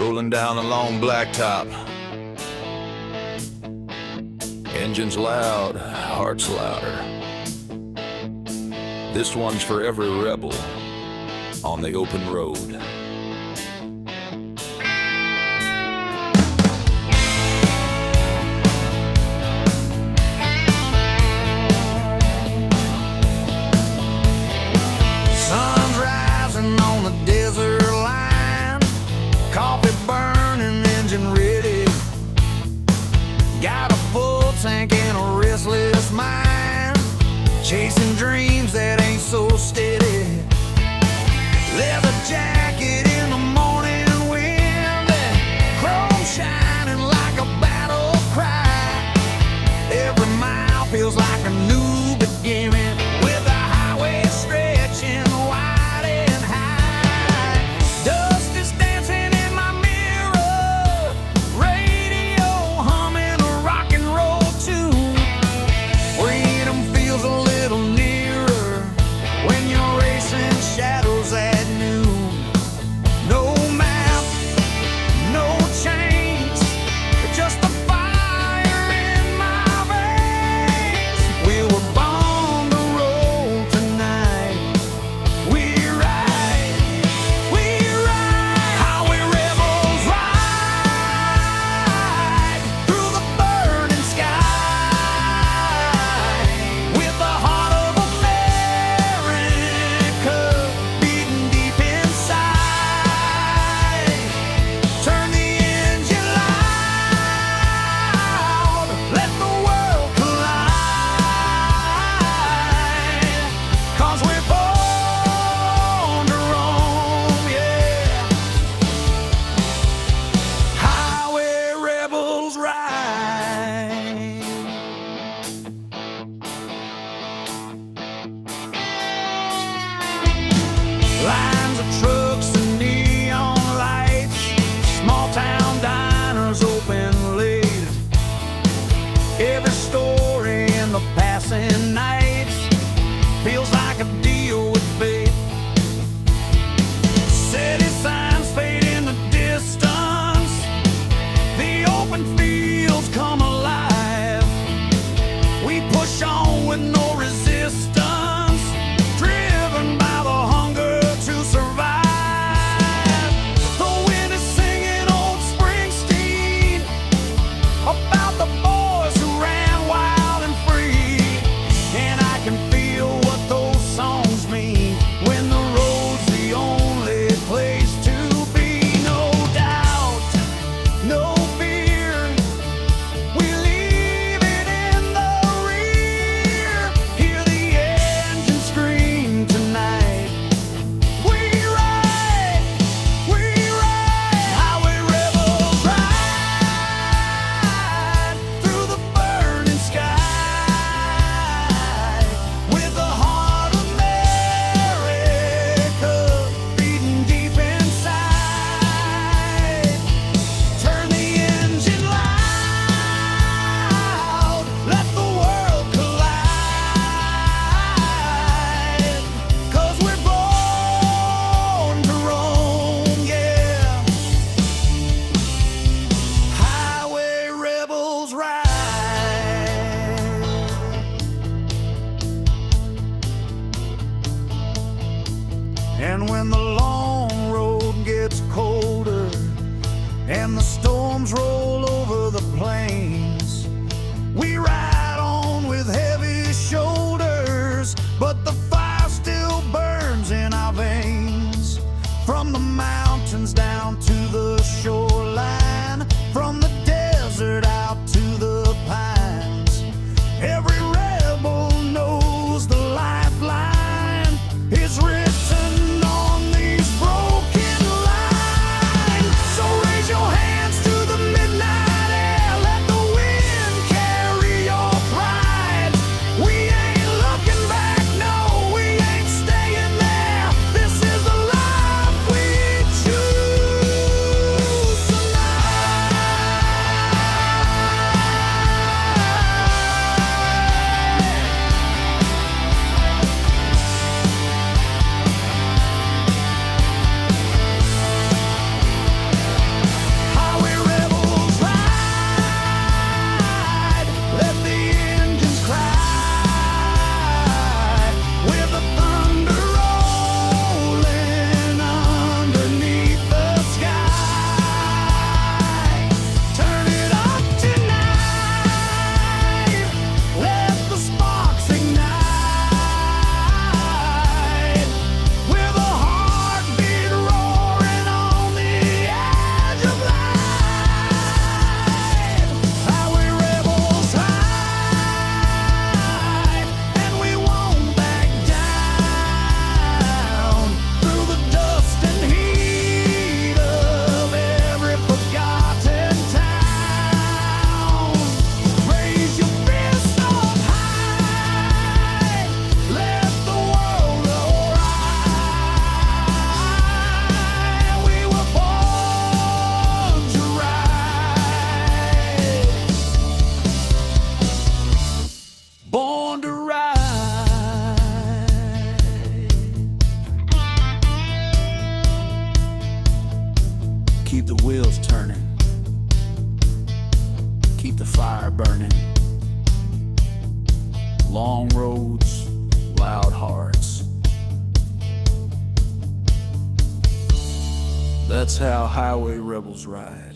rolling down a long blacktop. Engines loud, hearts louder. This one's for every rebel on the open road. Sun's rising on the desert line, coffee burning, engine ready. Got a full tank and a restless mind, chasing dreams that ain't so steady. Leather jacket in the morning wind, chrome shining like a battle cry. Every mile feels like a new beginning, with the highway stretching wide and high. Dust is dancing in my mirror, radio humming a rock and roll tune. Freedom feels a little nearer when you're racing shadows at noon. No map, no chains, just the fire in my veins. We were born to roll tonight. We ride, highway rebels ride through the burning sky, with the heart of America beating deep inside. Turn the engine loud, let the world collide, 'cause we're born to roam, yeah. Highway rebels ride. Lines of trucks and neon lights, small town diners open late. Every story in the passing nights feels like a deal with fate. City signs fade in the distance, the open fields come alive. We push on with no resistance, driven by the hunger to survive. The wind is singing old Springsteen about the boys who ran wild and free, and I can feel what those songs mean when the road's the only place to be. No doubt, no fear, we leave it in the rear. Hear the engine scream tonight. We ride, highway rebels ride through the burning sky, with the heart of America beating deep inside. Turn the engine loud, let the world collide, 'cause we're born to roam, yeah. Highway rebels ride. And when the long road gets colder and the storms roll over the plains, we ride on with heavy shoulders, but the fire still burns in our veins. From the mountains down to the shoreline, from the desert out to the pines, every rebel knows the lifeline is written on these broken lines. So raise your hands to the midnight air, let the wheels turning. Keep the fire burning. Long roads, loud hearts. That's how highway rebels ride.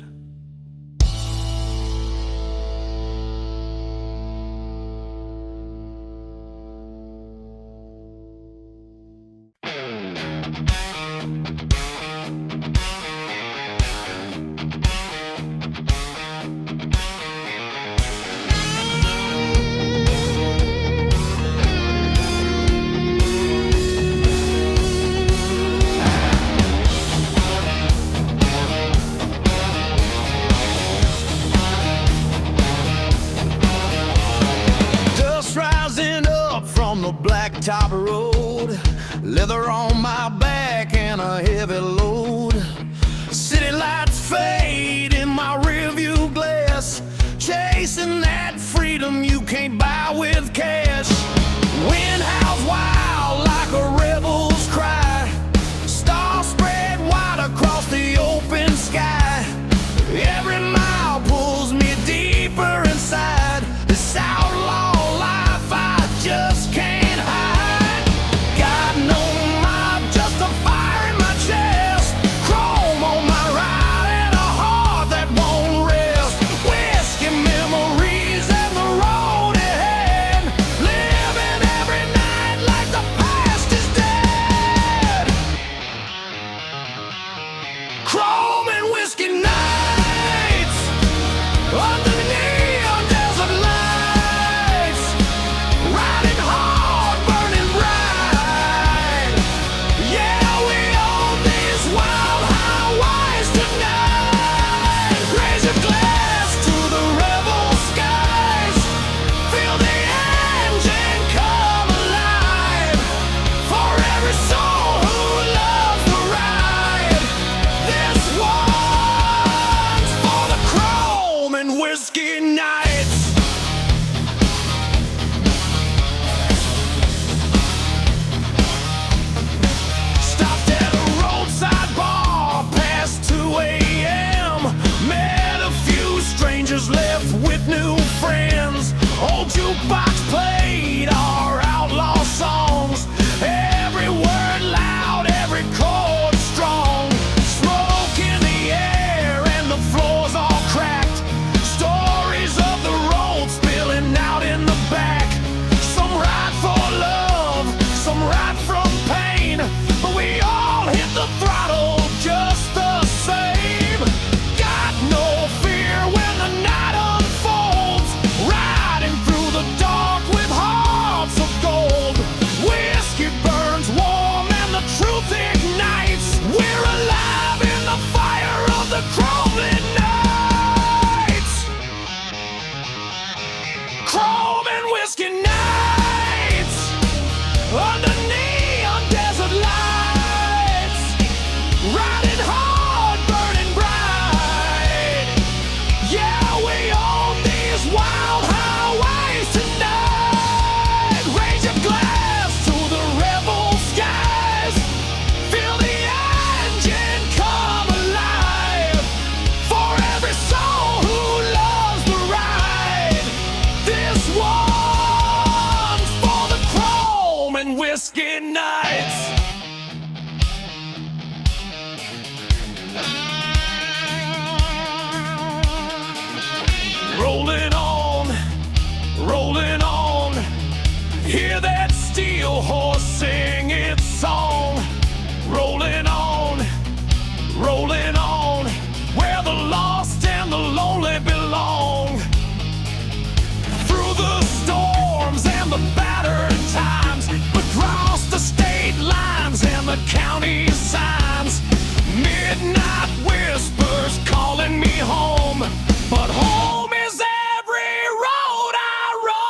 The blacktop road, leather on my back and a heavy load. City lights fade in my rearview glass, chasing that freedom you can't buy with cash. Wind howls wild like a rebel's cry, stars spread wide across the open sky. Every mile pulls me deeper inside this outlaw life I just can't. Chrome and whiskey nights under neon desert lights, riding hard, burning bright. Yeah, we own these wild highways tonight. Raise your glass to the rebel skies, feel the engine come alive. For every soul who loves the ride, this one's for the chrome and whiskey nights. Stopped at a roadside bar past 2 a.m. Met a few strangers, left with new friends. Old jukebox played our outlaw songs, every word loud, every chord strong. Smoke in the air and the floors all cracked, stories of the road spilling out in the back. Some ride for love, some ride from pain, but we all hit the throttle just the same. Got no fear when the night unfolds, riding through the dark with hearts of gold. Whiskey burns warm and the truth ignites. We're alive in the fire of the crumbling nights. Chrome and whiskey nights under neon desert lights, riding hard, burning bright. Yeah, we own these wild highways tonight. Raise your glass to the rebel skies, feel the engine come alive. For every soul who loves the ride, this one's for the chrome and whiskey nights. Rolling on, hear that steel horse sing its song. Rolling on, where the lost and the lonely belong. Through the storms and the battered times, across the state lines and the county signs. Midnight whispers calling me home, but home is every road I roam.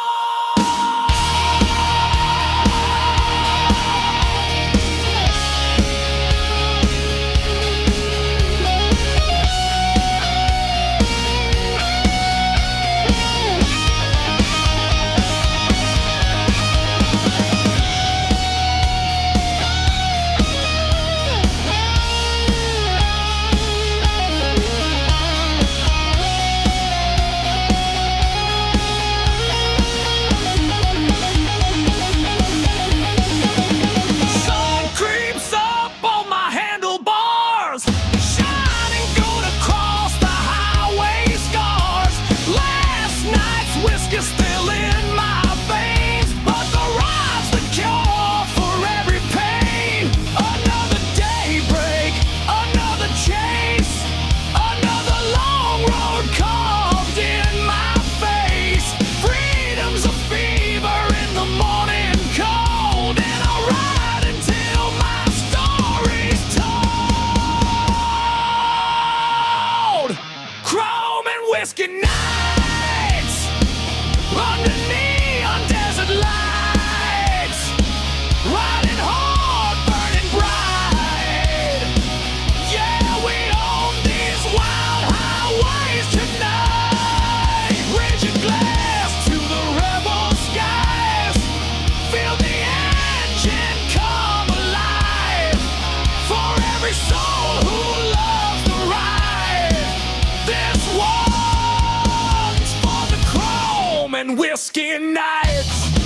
and whiskey nights.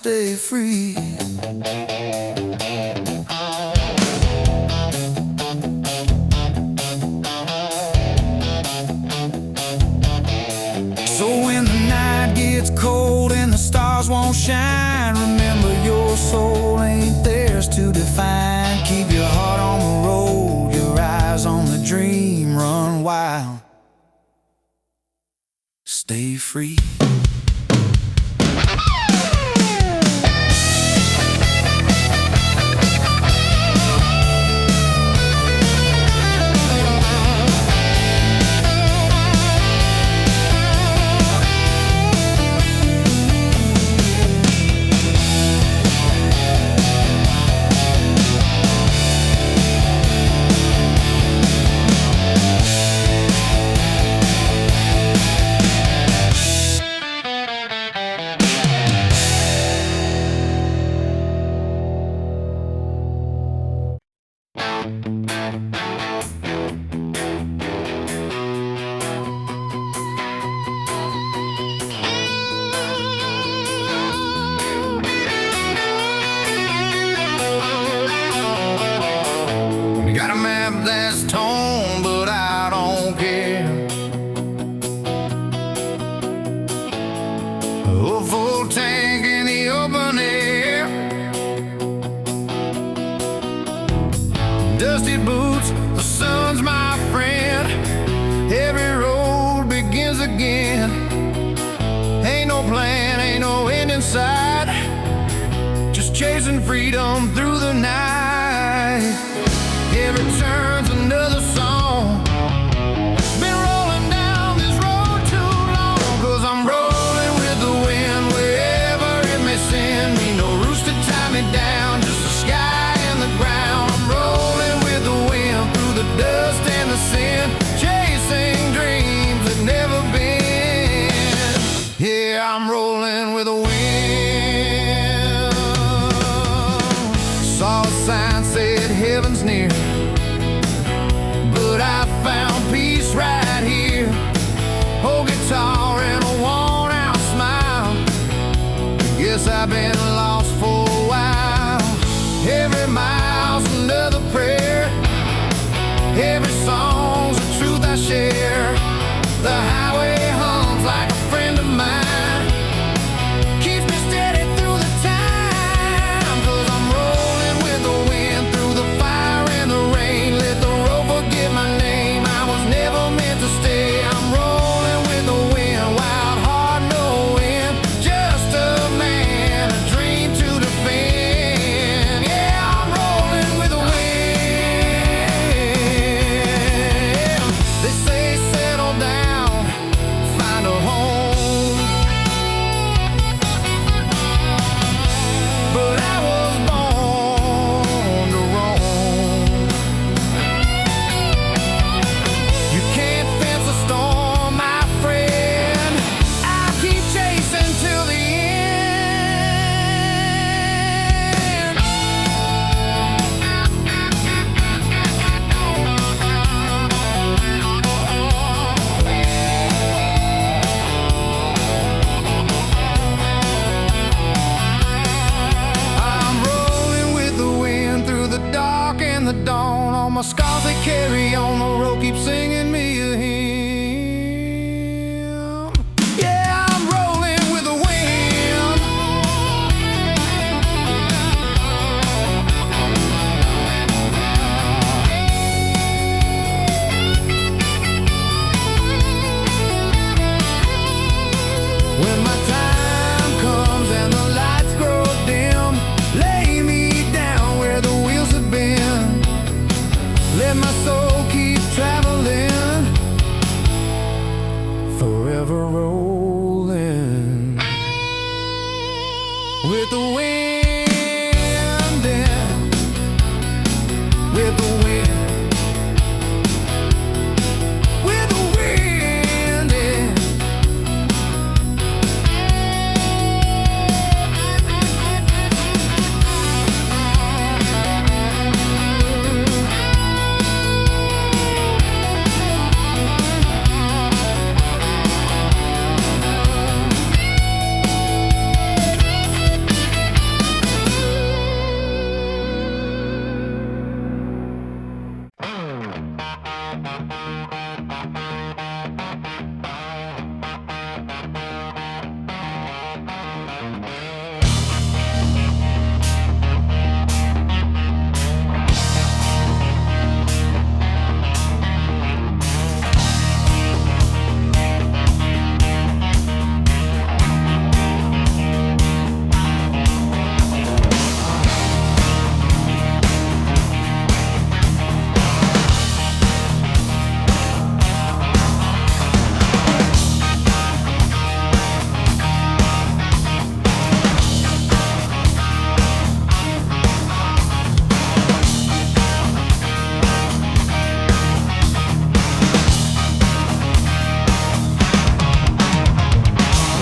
stay free. So when the night gets cold and the stars won't shine, remember your soul ain't theirs to define. Keep your heart on the road, your eyes on the dream. Run wild, stay free. again. Ain't no plan, ain't no end in sight. Just chasing freedom through the night. Every turn's another song. Been rolling down this road too long, 'cause I'm rolling with the wind wherever it may send me. No roots to tie me down, just the sky and the ground. I'm rolling with the wind through the dust and the sand, chasing dreams that never been. Yeah, I'm rolling with the wind. Saw a sign said heaven's near, but I found peace right here. Old guitar and a worn-out smile. Guess I've been lost for a while. Every mile's another prayer. Every song's a truth I share. The highway hums like a friend of mine. Keeps me steady through the time, 'cause I'm rolling with the wind through the fire and the rain. Let the road forget my name, I was never meant to stay. I'm rolling with the wind, wild heart, no wind. Just a man, a dream to defend. Yeah, I'm rolling with the wind. They say settle down, find a home, but I was born to roam. You can't fence a storm, my friend. I keep chasing till the end. I'm rolling with the wind through the dark and the dawn. All my scars they carry on, the road keeps singing me a hymn. Yeah, I'm rolling with the wind. When my time comes and the lights grow dim, lay me down where the wheels have been. Let my soul keep traveling, forever rolling with the wind, with the wind, with the wind.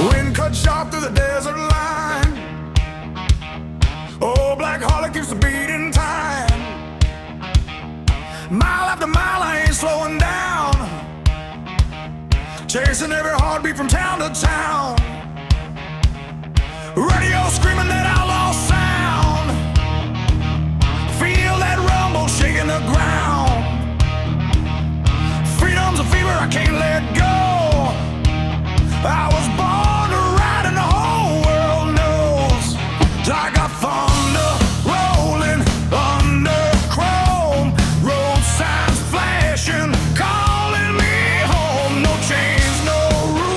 Wind cut sharp through the desert line. Oh, black Harley keeps the beat in time. Mile after mile, I ain't slowing down. Chasing every heartbeat from town to town. Radio screaming that outlaw sound. Feel that rumble shaking the ground. Freedom's a fever I can't let go. I was born to ride and the whole world knows. I got thunder rolling under chrome. Road signs flashing, calling me home. No chains, no rules.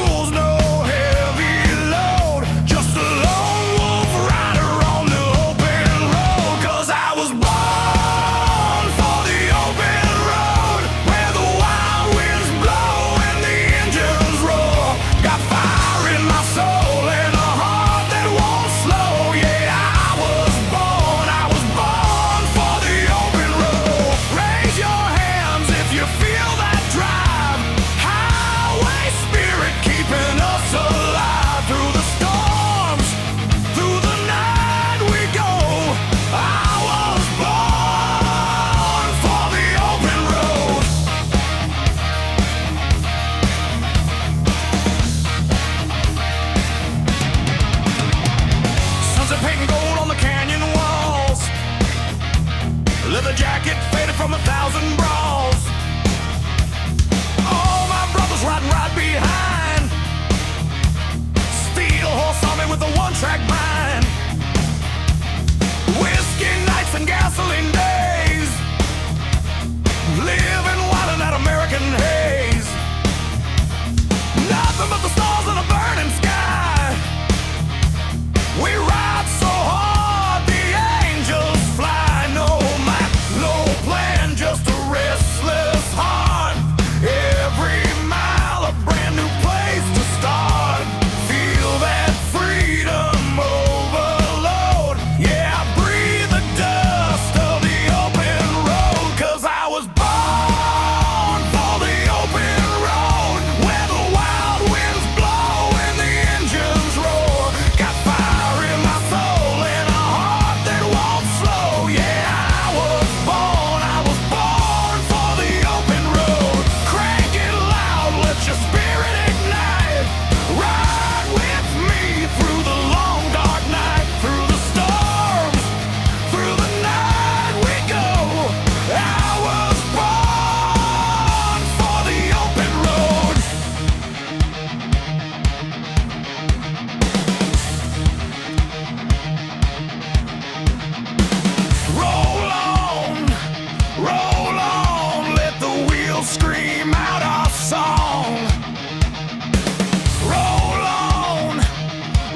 shout our song.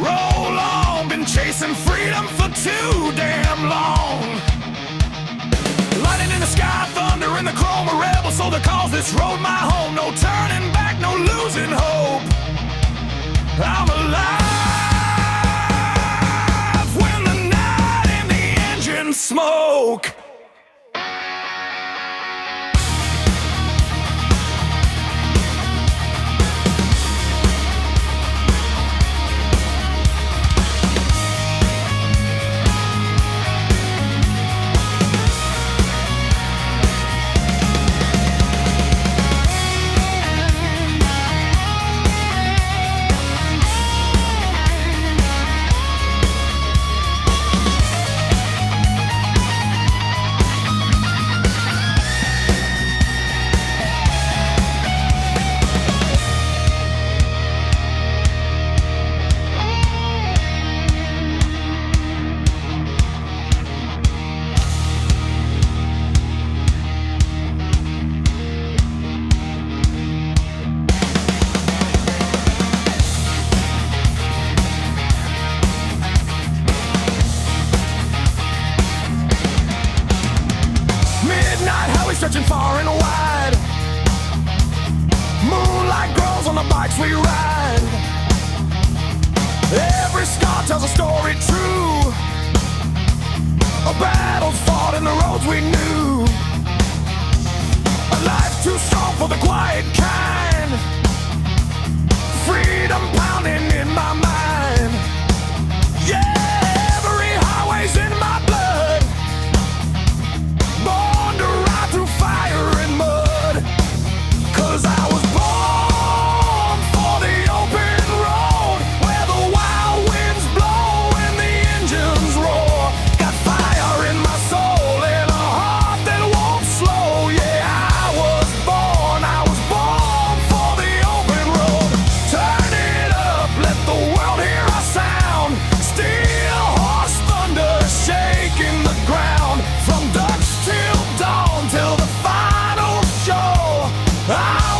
Roll on, been chasing freedom for too damn long. Lightning in the sky, thunder in the chrome, a rebel, so they call this road my home. No turning back, no losing hope. I'm alive when the night and the engine smoke. Stretching far and wide. Moonlight grows on the bikes we ride. Every scar tells a story true. A battle fought in the roads we knew. A life too strong for the quiet kind. Freedom pounding in my mind. Yeah, every highway's in my blood. Born to ride through fire and mud. 'Cause I was born for the open road, where the wild winds blow and the engines roar. Got fire in my soul and a heart that won't slow. Yeah, I was born for the open road. Turn it up, let the world hear our sound. Steel horse thunder shaking the ground. From dusk till dawn, till the final show. I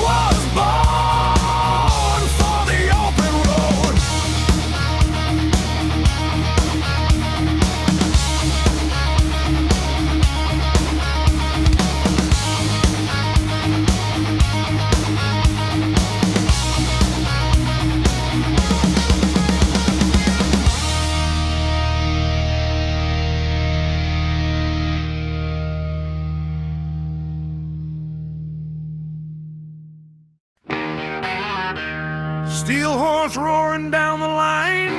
was born for the open road. Steel horse roaring down the line.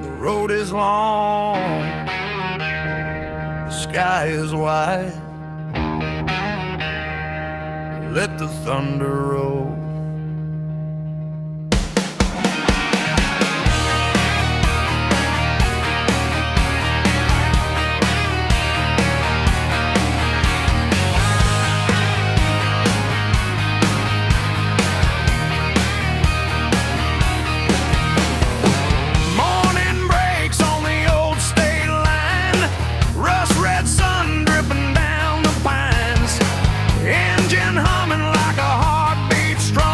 The road is long, the sky is wide. Let the thunder roll. Morning breaks on the old state line. Rust red sun dripping down the pines. Engine humming like a heartbeat strong.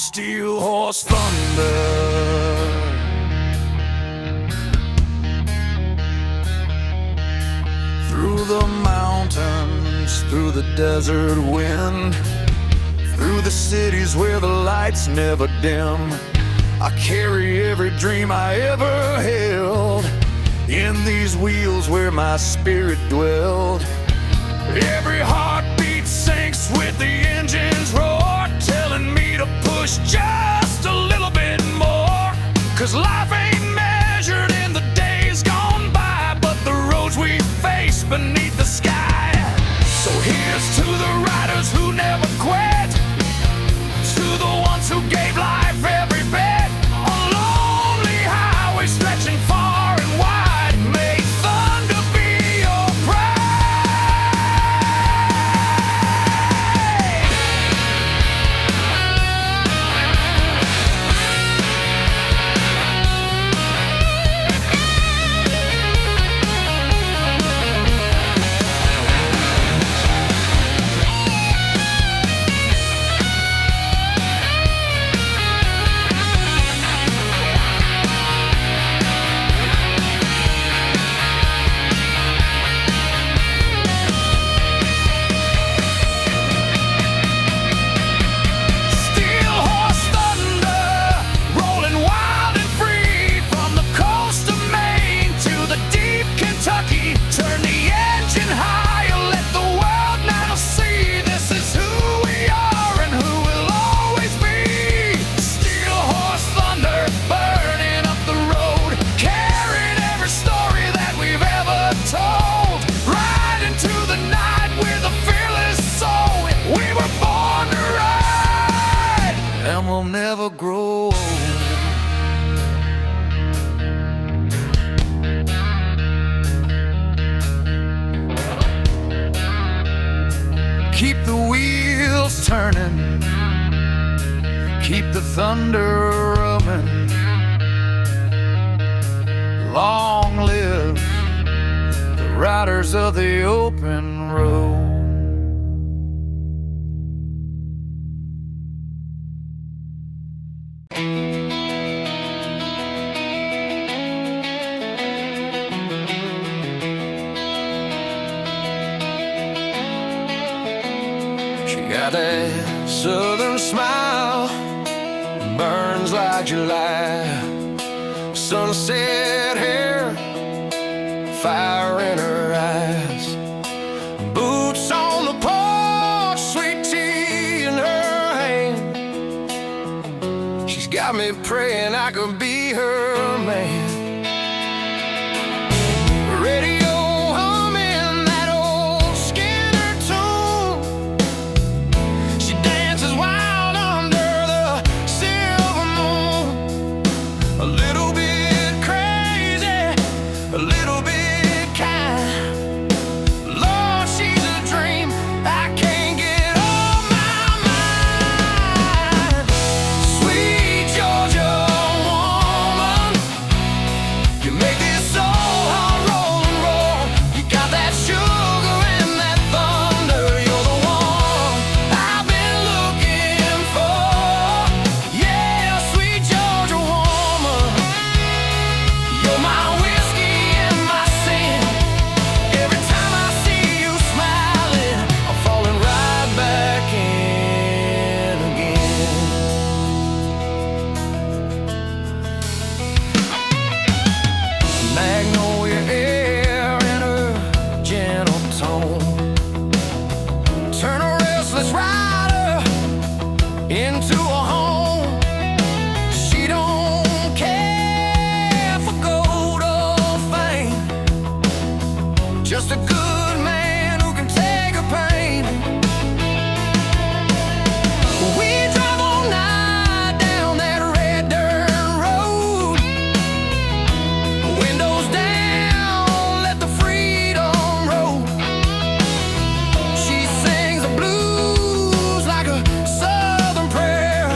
steel horse thunder. Through the mountains, through the desert wind, through the cities where the lights never dim, I carry every dream I ever held in these wheels where my spirit dwelled. Every heartbeat sinks with the engine's roar, telling me to push just a little bit more. 'Cause life ain't measured in the days gone by, but the roads we face beneath the sky. So here's to the riders who never quit, to the ones who gave life every bit, on lonely highways stretching far and wide. May thunder be your never grow old. Keep the wheels turning, keep the thunder rumbling. Long live the riders of the open road. Got that southern smile, burns like July. Sunset hair, fire in her eyes. Boots on the porch, sweet tea in her hand. She's got me praying I could be her man. Radio just a good man who can take a pain. We drive all night down that red dirt road, windows down, let the freedom roll. She sings the blues like a southern prayer,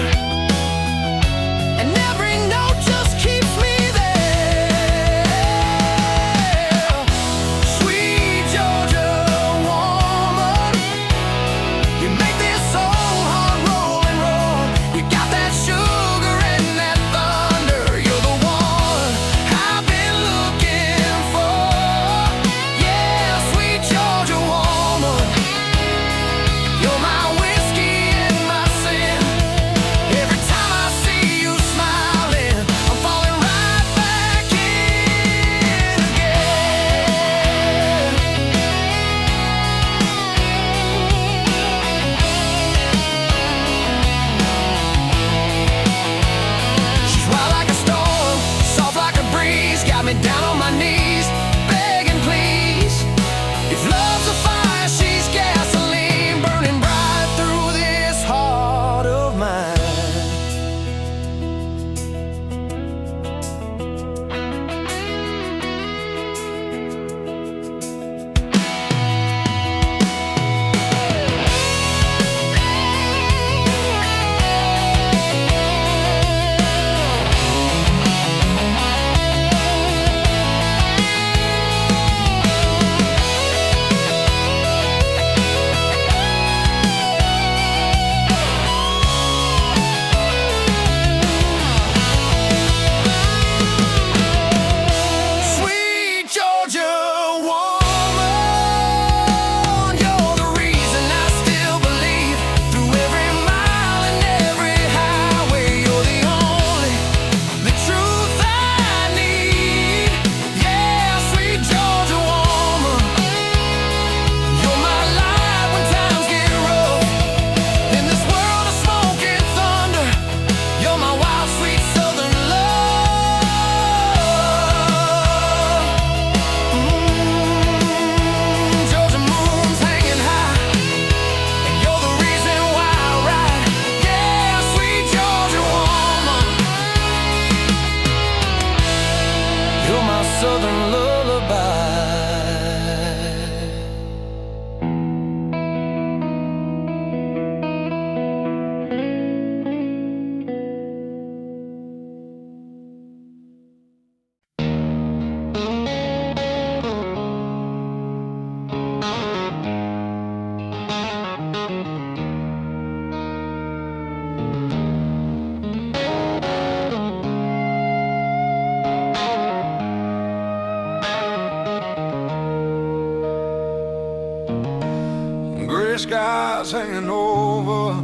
skies hanging over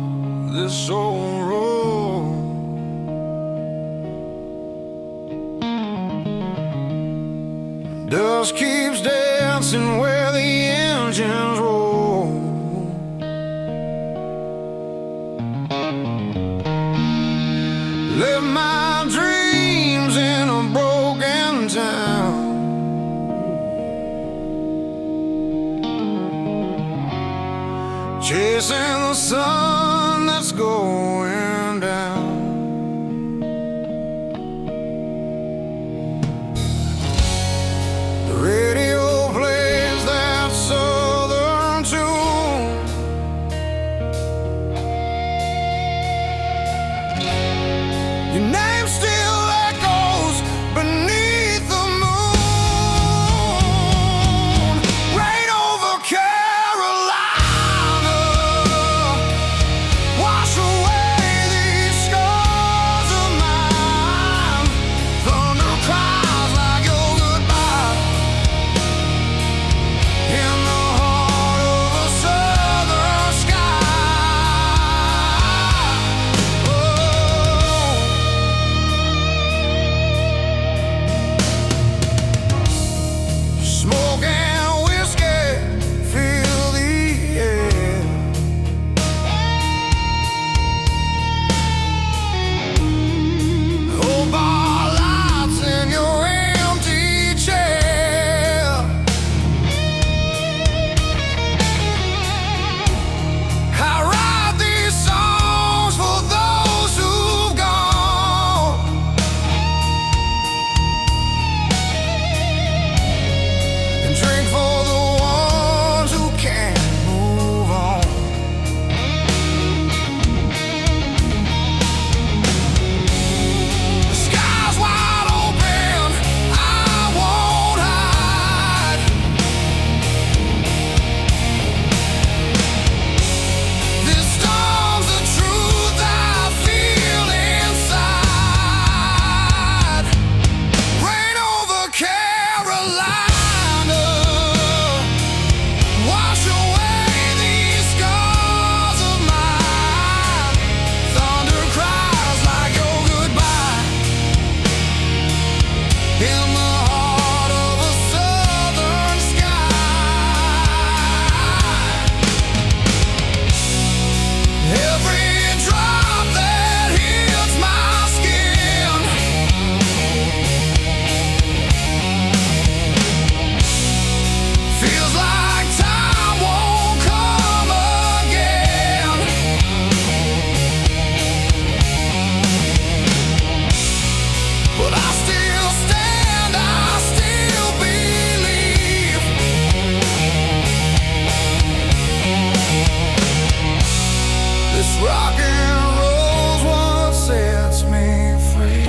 this old road. Dust keeps dancing where the engines roll. Live my dreams in a broken town. Chasing the sun that's going down. The radio plays that southern tune. Your name still echoes beneath the moon. Rain over Carolina, wash away these scars of mine. Thunder cries like your goodbye in the heart of a southern sky. Oh. Smoke and whiskey fill the air. Oh, bar lights in your empty chair. I write these songs for those who've gone, and drink for the ones who can't move on. The sky's wide open, I won't hide. This storm's the truth I feel inside. Rain over Carolina, wash away these scars of mine. Thunder cries like your goodbye in the heart of a southern sky. Every drop that hits my skin feels like time won't come again. But I still stand, I still believe. This rock and roll's what sets me free.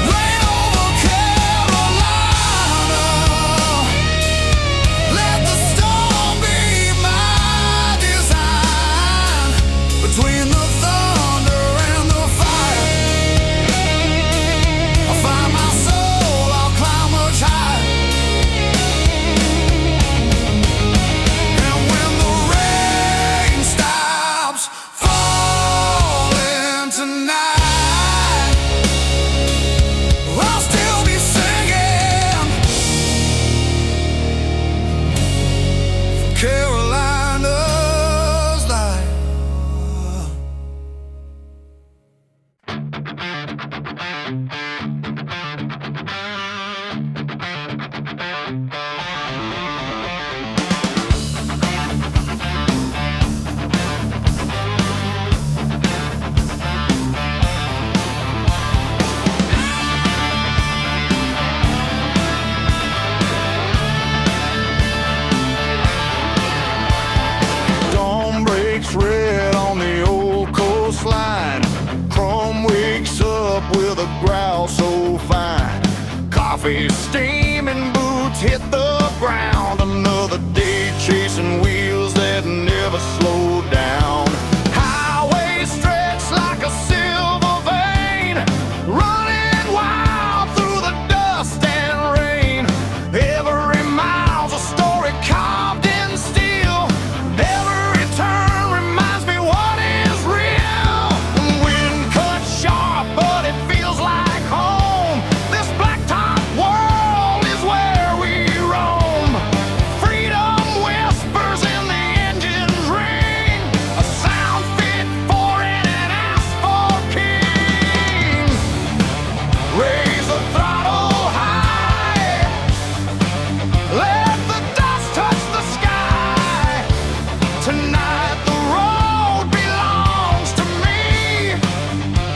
Rain over Carolina, let the storm be my design. Between the thunder and the fire, I'll find my soul, I'll climb much higher. And when the rain stops falling tonight, I'll still be singing for Carolina's light. Dawn breaks red on the old coastline. ground. Another day chasing wheels that never slow down. Highways stretch like a silver vein, running wild through the dust and rain. Every mile's a story carved in steel. Every turn reminds me what is real. Wind cuts sharp, but it feels like home. This blacktop world is where we roam. Freedom whispers in the engine's ring, a sound fit for an asphalt king. Raise the throttle high, let the dust touch the sky. Tonight the road belongs to me,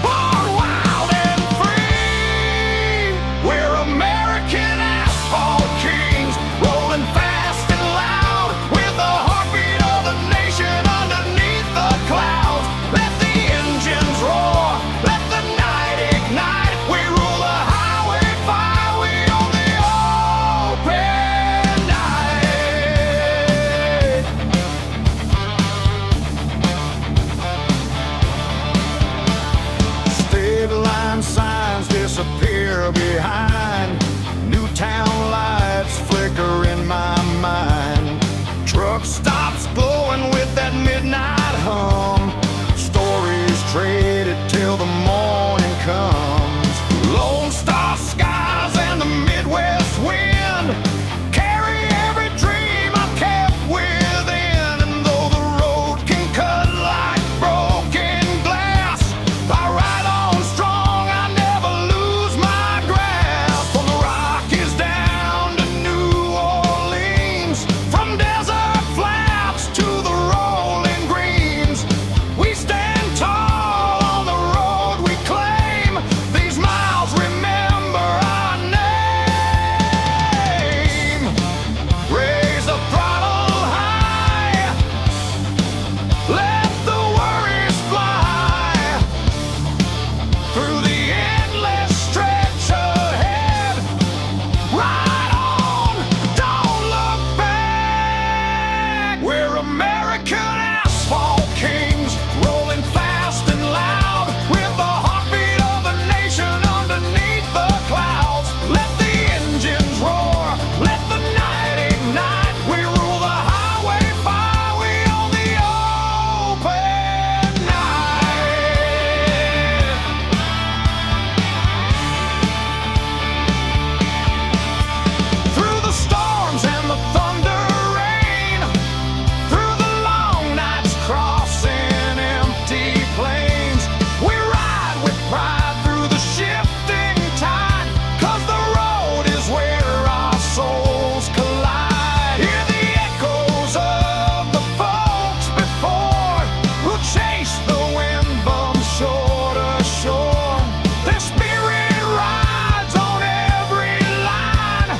born wild and free. We're American asphalt kings, rolling fast and loud, with the heartbeat of the nation underneath the clouds. Let the engines roar, let the night ignite. We rule the highway fire, we own the open night. State line signs disappear behind. New town lights flicker in my mind. Truck stops glowing with that midnight hum. Stories traded till the morning comes. Lone Star skies and the Midwest wind carry every dream I've kept within. And though the road can cut like broken glass, I ride on strong, I never lose my grasp. From the Rockies down to New Orleans, from desert flats to the rolling greens, we stand tall on the road we claim. These miles remember our name. Raise the throttle high, let the worries fly through the endless stretch ahead. Ride on, don't look back. We're American asphalt kings, rolling fast and loud, with the heartbeat of the nation underneath the clouds. Let the engines roar, let the night ignite. We rule the highway fire, we own the open night. Through the storms and the thunder rain, through the long nights crossing empty plains, we ride with pride through the shifting tide. 'Cause the road is where our souls collide. Hear the echoes of the folks before, who chased the wind from shore to shore. Their spirit rides on every line,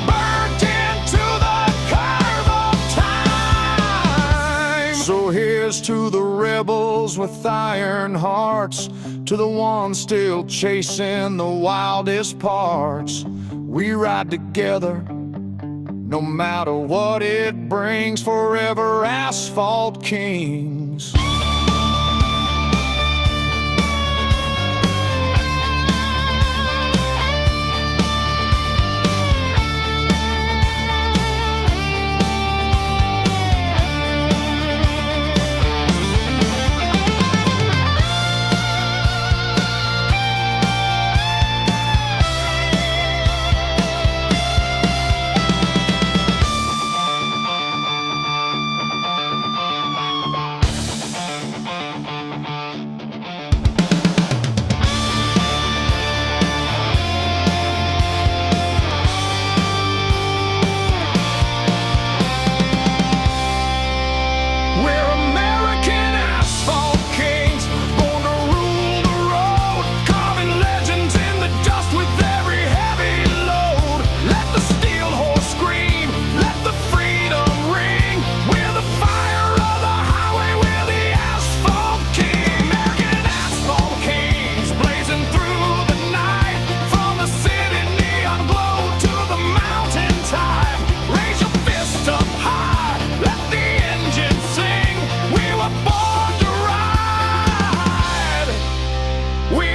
burnt into the curve of time. So here's to the rebels with iron hearts, to the ones still chasing the wildest parts. We ride together, no matter what it brings, forever asphalt kings.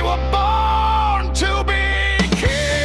were born to be kings.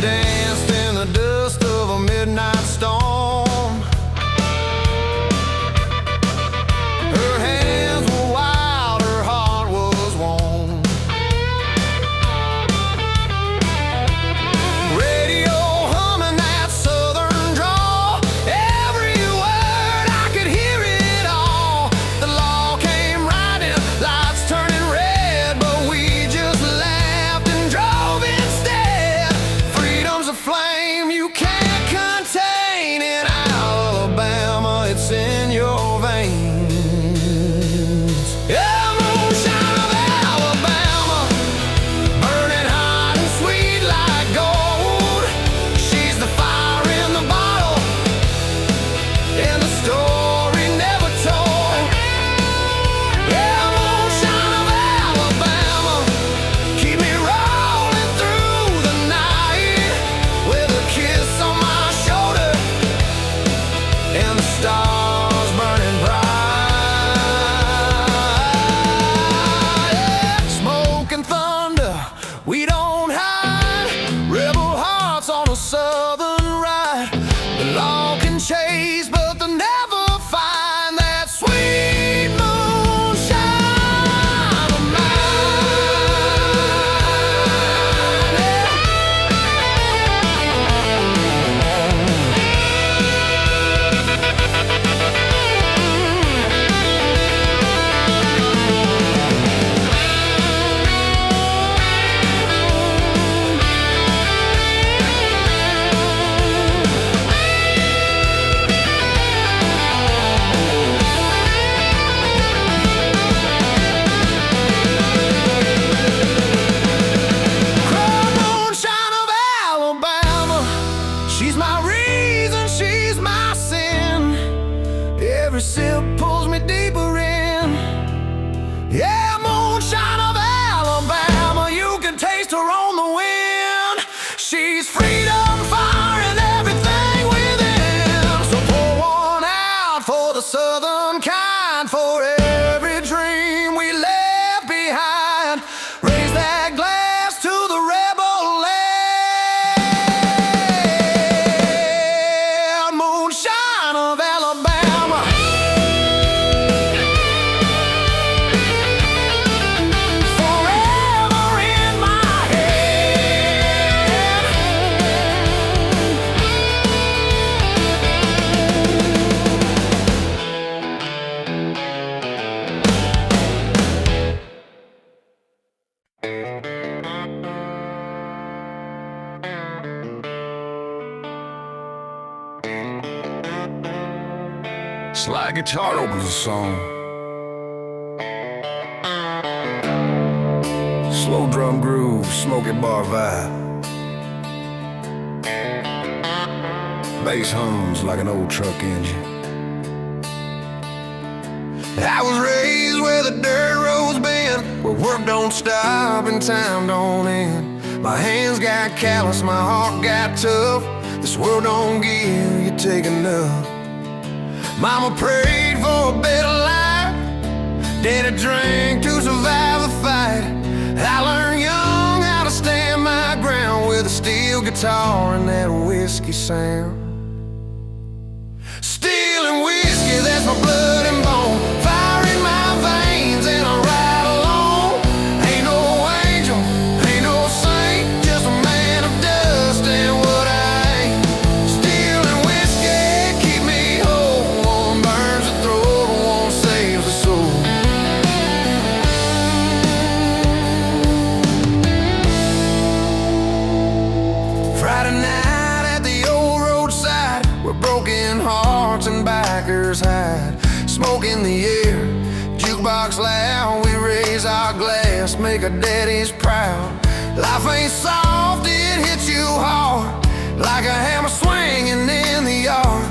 danced in the dust of a midnight storm. Her hands were wild, her heart was warm. Radio humming that southern drawl. Every word I could hear it all. The law came riding, lights turning red, but we just laughed and drove instead. Freedom's a flame you can't contain. In Alabama, it's in your veins. Yeah, moonshine of Alabama, burning hot and sweet like gold. She's the fire in the bottle, and the story never told. Yeah, moonshine of Alabama, keep me rolling through the night, with a kiss on my shoulder and the stars burning bright. Yeah, smoke and thunder, we don't hide. Rebel hearts on a southern ride. The law can chase, but they'll never find that sweet moonshine of mine. Moonshine of Alabama, she's my reason, she's my sin. Every sip pulls me deeper in. Yeah, moonshine of Alabama, you can taste her on the wind. She's freedom, fire, and everything within. So pour one out for the southern kind, for every dream we left behind. Raise that glass to the rebel land. Moonshine of Alabama. Forever in my head. Slide guitar opens the song. Slow drum groove, smoky bar vibe. Bass hums like an old truck engine. I was raised where the dirt roads bend, where work don't stop and time don't end. My hands got callous, my heart got tough. This world don't give, you take enough. Mama prayed for a better life, Daddy drank to survive the fight. I learned young how to stand my ground with a steel guitar and that whiskey sound. Steel and whiskey, that's my blood and bone. Fire in my veins and I ride alone. Ain't no angel, ain't no saint, just a man of dust and what I ain't. Steel and whiskey, keep me whole. One burns the throat, one saves the soul. Friday night at the old roadside, where broken hearts and bikers hide. Smoke in the air, jukebox loud, we raise our glass, make our daddies proud. Life ain't soft, it hits you hard, like a hammer swinging in the yard.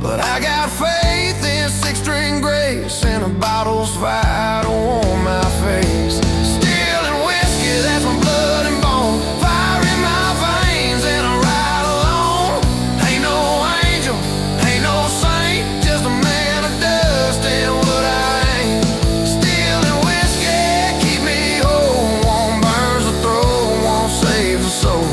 But I got faith in six-string grace and a bottle's fire to warm my face. Steel and whiskey, that's my blood and bone. Fire in my veins and I ride alone. Ain't no angel, ain't no saint, just a man of dust and what I ain't. Steel and whiskey, keep me whole. One burns the throat, one saves the soul.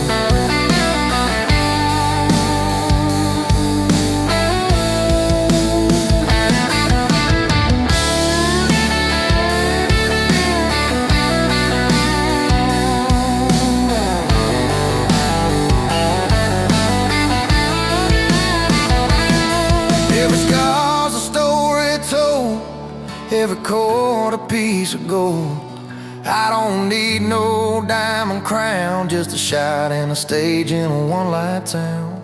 every chord a piece of gold. I don't need no diamond crown, just a shot and a stage in a one-light town.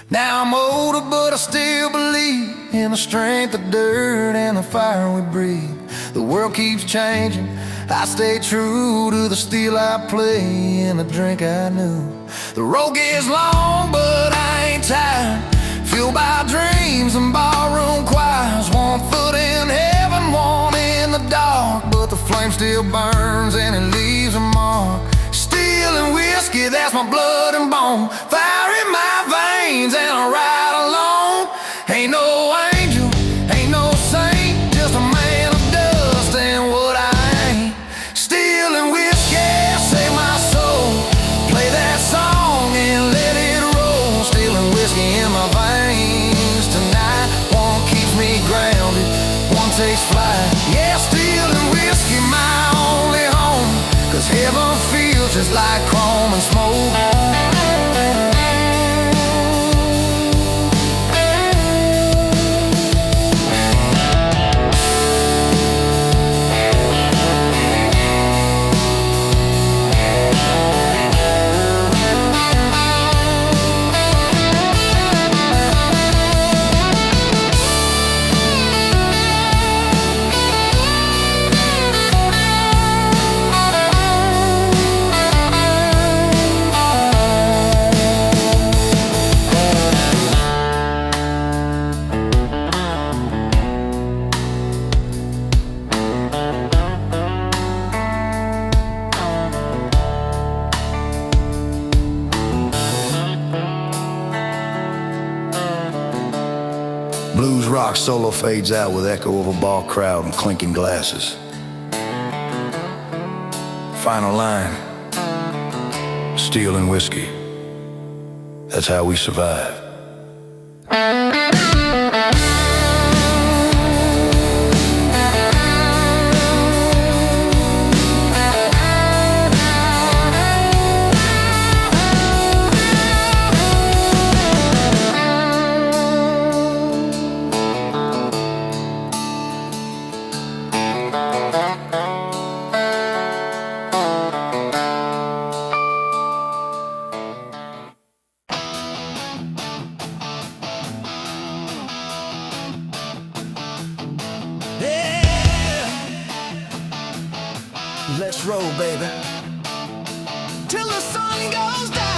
Now I'm older, but I still believe in the strength of dirt and the fire we breathe. The world keeps changing, I stay true to the steel I play and the drink I knew. The road gets long, but I ain't tired, fueled by dreams and ballroom choirs. One foot in heaven, one in the dark, but the flame still burns and it leaves a mark. Steel and whiskey, that's my blood and bone, fire in my veins and I ride alone. Ain't no angel, ain't no saint, just a man of dust and what I ain't. Steel and whiskey, save my soul, play that song and let it roll. Steel and whiskey in my veins tonight, one keeps me grounded, one takes flight. Yeah, steel and whiskey, my only home, 'cause heaven feels just like chrome and smoke. Blues rock solo fades out with echo of a ball crowd and clinking glasses. Final line, steel and whiskey, that's how we survive. Let's roll, baby, till the sun goes down.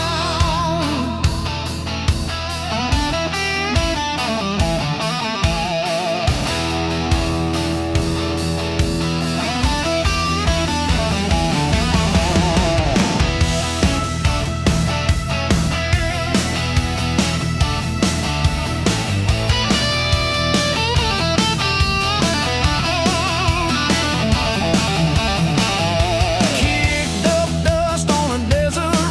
Kicked up dust on a desert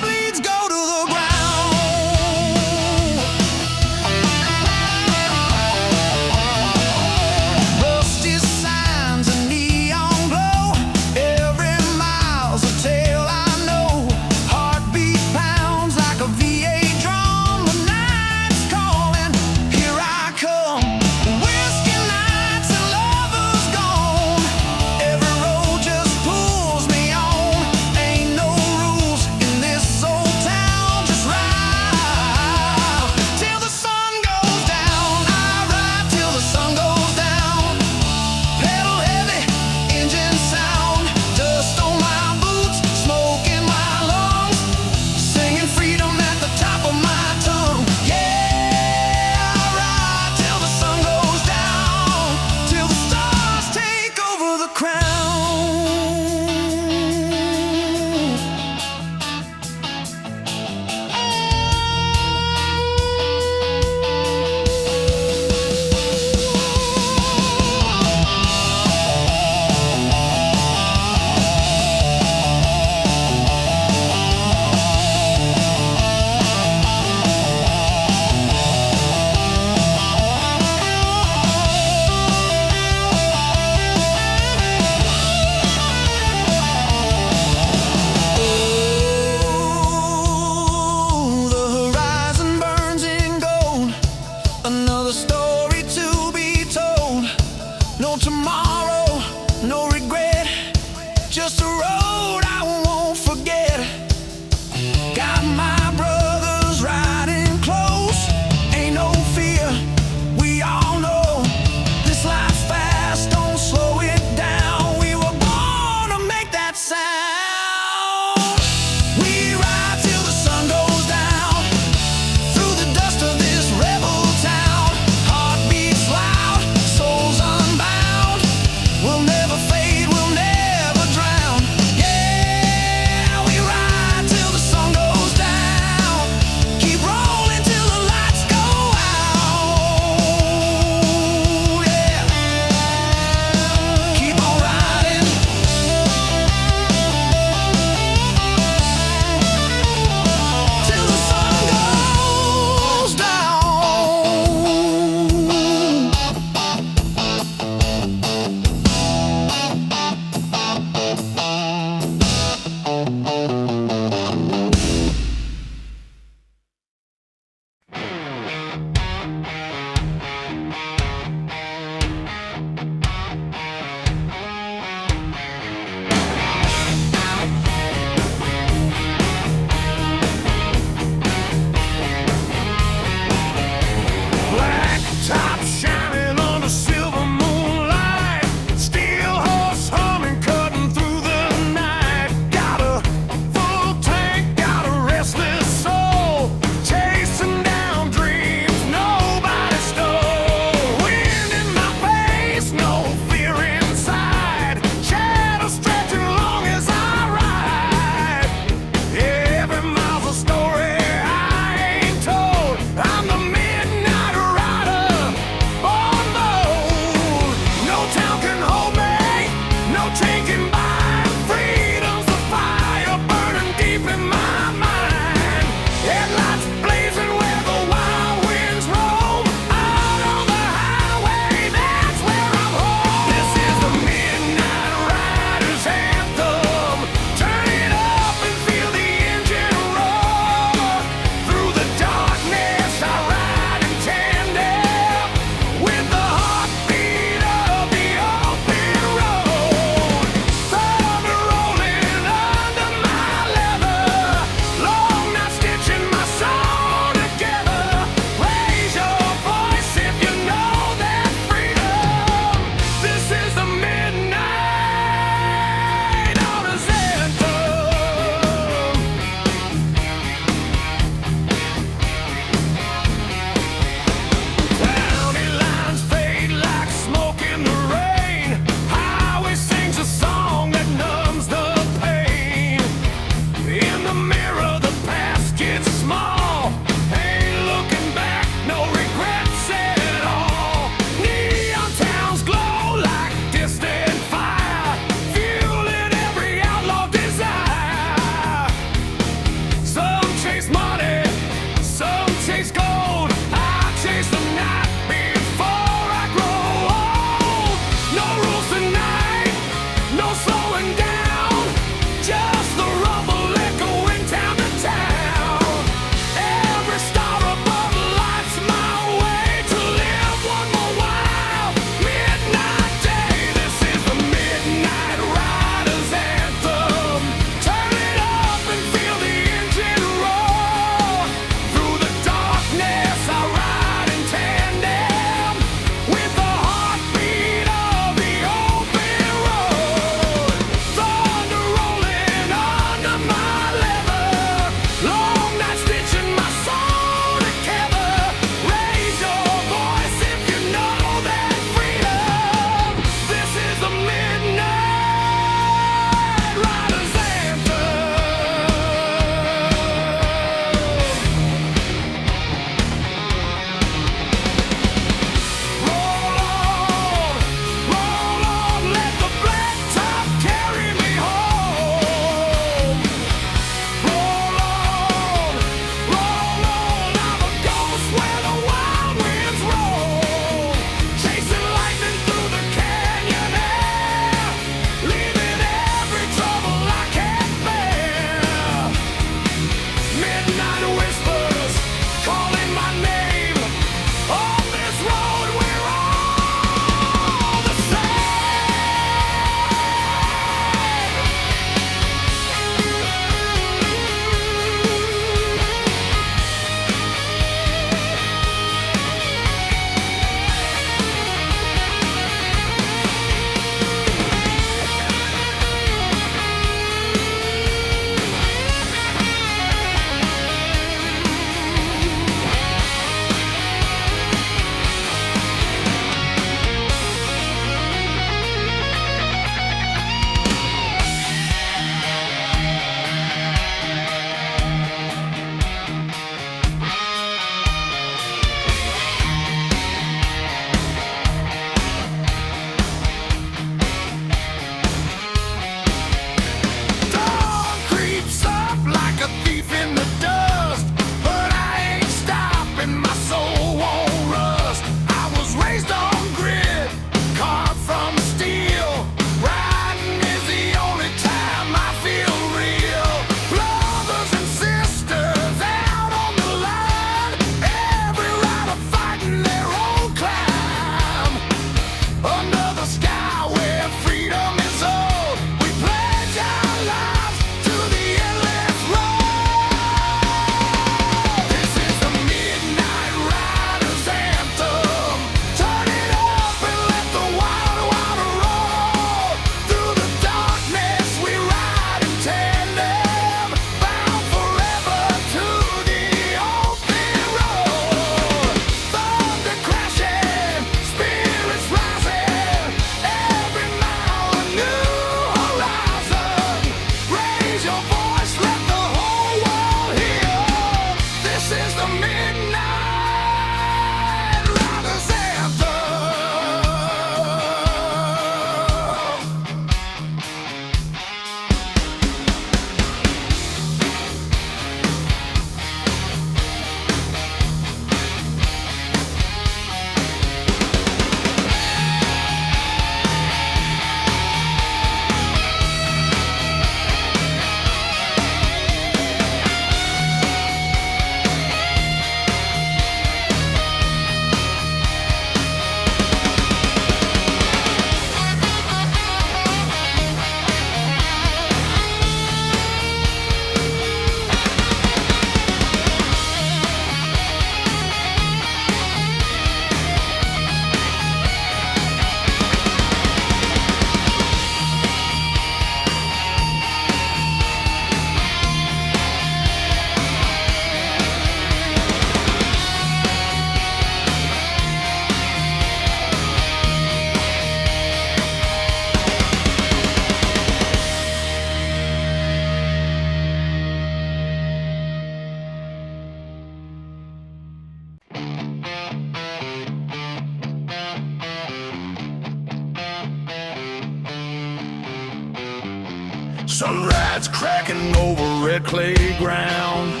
Sunrise cracking over red clay ground.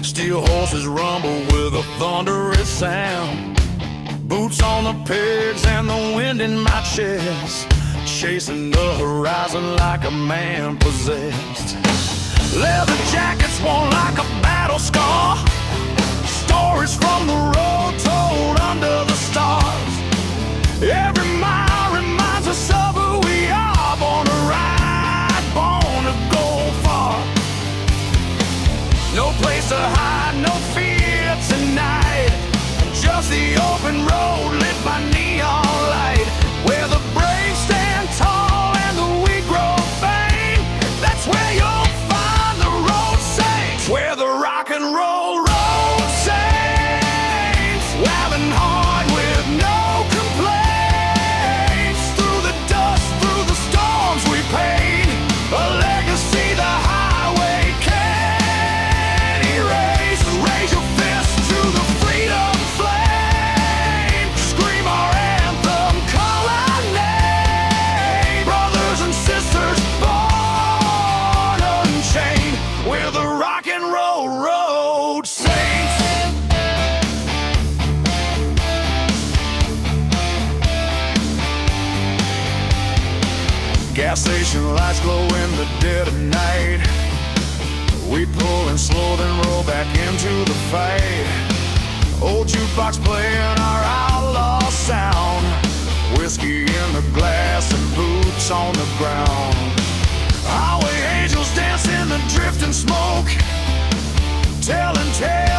Steel horses rumble with a thunderous sound. Boots on the pegs and the wind in my chest, chasing the horizon like a man possessed. Leather jackets worn like a battle scar, stories from the road told under the stars. Every mile reminds us of who we are, born to ride, born to go far. No place to hide, no fear tonight, just the open road lit by neon light, where the brave stand tall and the weak grow faint. That's where you'll find the road saints, where the rock and roll road saints, wailing hard with no complaints. Through the dust, through the storms we paid, a legacy the highway can't erase. Raise your fist to the freedom flame, scream our anthem, call our name. Brothers and sisters born unchained, we're the rock and roll road saints. Gas station lights glow in the dead of night. We pull and slow, then roll back into the fight. Old jukebox playing our outlaw sound, whiskey in the glass and boots on the ground. Highway angels dance in the drifting smoke, telling tales